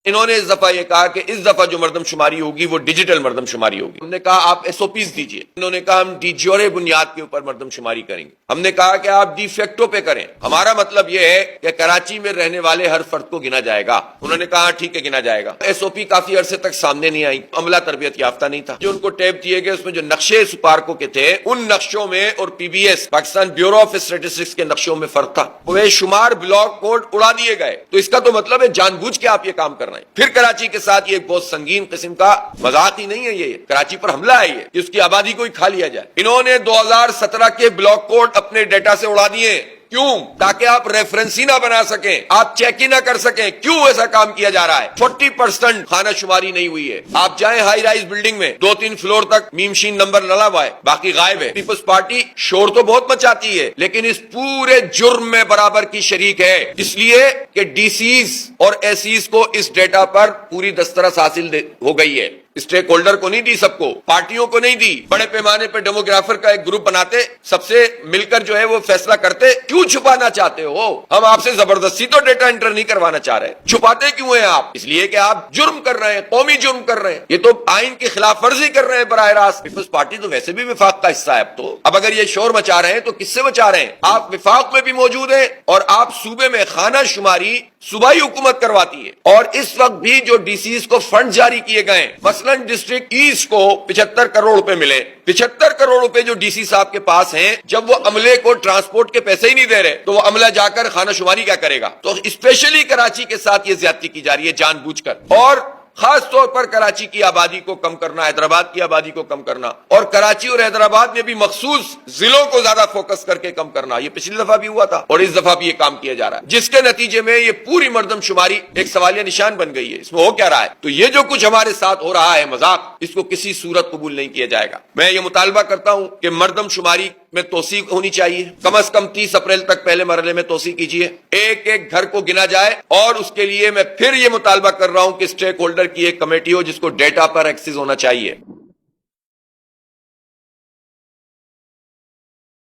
انہوں نے اس دفعہ یہ کہا کہ اس دفعہ جو مردم شماری ہوگی وہ ڈیجیٹل مردم شماری ہوگی. ہم نے کہا آپ ایس او پیز دیجئے. انہوں نے کہا ہم ڈی جیورے بنیاد کے اوپر مردم شماری کریں گے. ہم نے کہا کہ آپ ڈی فیکٹو پہ کریں. ہمارا مطلب یہ ہے کہ کراچی میں رہنے والے ہر فرد کو گنا جائے گا. انہوں نے کہا ٹھیک ہے گنا جائے گا. ایس او پی کافی عرصے تک سامنے نہیں آئی. عملہ تربیت یافتہ نہیں تھا. جو ان کو ٹیپ دیے گئے اس میں جو نقشے سپارکو کے تھے ان نقشوں میں اور پی B S Pakistan bureau of statistics کے نقشوں میں فرق تھا. وہ شمار بلاک کوڈ اڑا دیے گئے. تو اس کا تو مطلب ہے جان بوجھ کے آپ یہ کام کر رہے ہیں. پھر کراچی کے ساتھ یہ ایک بہت سنگین قسم کا مذاق ہی نہیں ہے. یہ کراچی پر حملہ ہے یہ کہ اس کی آبادی کو ہی کھا لیا جائے. انہوں نے 2017 کے بلاک کوڈ اپنے ڈیٹا سے اڑا دیے. کیوں؟ تاکہ آپ ریفرنس ہی نہ بنا سکیں, آپ چیک ہی نہ کر سکیں. کیوں ایسا کام کیا جا رہا ہے؟ 40% خانہ شماری نہیں ہوئی ہے. آپ جائیں ہائی رائز بلڈنگ میں 2-3 فلور تک میم شین نمبر لڑا ہوا ہے, باقی غائب ہے. پیپلز پارٹی شور تو بہت مچاتی ہے لیکن اس پورے جرم میں برابر کی شریک ہے, اس لیے کہ ڈی سیز اور ایسیز کو اس ڈیٹا پر پوری دسترس حاصل ہو گئی ہے. اسٹیک ہولڈر کو نہیں دی, سب کو, پارٹیوں کو نہیں دی. بڑے پیمانے پر ڈیموگرافر کا ایک گروپ بناتے, سب سے مل کر جو ہے وہ فیصلہ کرتے. کیوں چھپانا چاہتے ہو؟ ہم آپ سے زبردستی تو ڈیٹا انٹر نہیں کروانا چاہ رہے. چھپاتے کیوں ہیں آپ؟ اس لیے کہ آپ جرم کر رہے ہیں, قومی جرم کر رہے ہیں. یہ تو آئین کی خلاف ورزی کر رہے ہیں براہ راست. پیپلز پارٹی تو ویسے بھی وفاق کا حصہ ہے. اب اگر یہ شور مچا رہے ہیں تو کس سے مچا رہے ہیں؟ آپ وفاق میں بھی موجود ہیں اور آپ صوبے میں خانہ شماری صوبائی حکومت کرواتی ہے. اور اس وقت بھی جو ڈی سیز کو فنڈ جاری کیے گئے, مثلا ڈسٹرکٹ ایسٹ کو 75 کروڑ روپے ملے. 75 کروڑ روپے جو ڈی سی صاحب کے پاس ہیں, جب وہ عملے کو ٹرانسپورٹ کے پیسے ہی نہیں دے رہے تو وہ عملہ جا کر خانہ شماری کیا کرے گا؟ تو اسپیشلی کراچی کے ساتھ یہ زیادتی کی جا رہی ہے جان بوجھ کر, اور خاص طور پر کراچی کی آبادی کو کم کرنا, حیدرآباد کی آبادی کو کم کرنا, اور کراچی اور حیدرآباد میں بھی مخصوص ضلعوں کو زیادہ فوکس کر کے کم کرنا. یہ پچھلی دفعہ بھی ہوا تھا اور اس دفعہ بھی یہ کام کیا جا رہا ہے, جس کے نتیجے میں یہ پوری مردم شماری ایک سوالیہ نشان بن گئی ہے. اس میں ہو کیا رہا ہے؟ تو یہ جو کچھ ہمارے ساتھ ہو رہا ہے مذاق, اس کو کسی صورت قبول نہیں کیا جائے گا. میں یہ مطالبہ کرتا ہوں کہ مردم شماری میں توسیع ہونی چاہیے. کم از کم 30 اپریل تک پہلے مرحلے میں توسیع کیجیے. ایک ایک گھر کو گنا جائے, اور اس کے لیے میں پھر یہ مطالبہ کر رہا ہوں کہ اسٹیک ہولڈر کی ایک کمیٹی ہو جس کو ڈیٹا پر ایکسس ہونا چاہیے.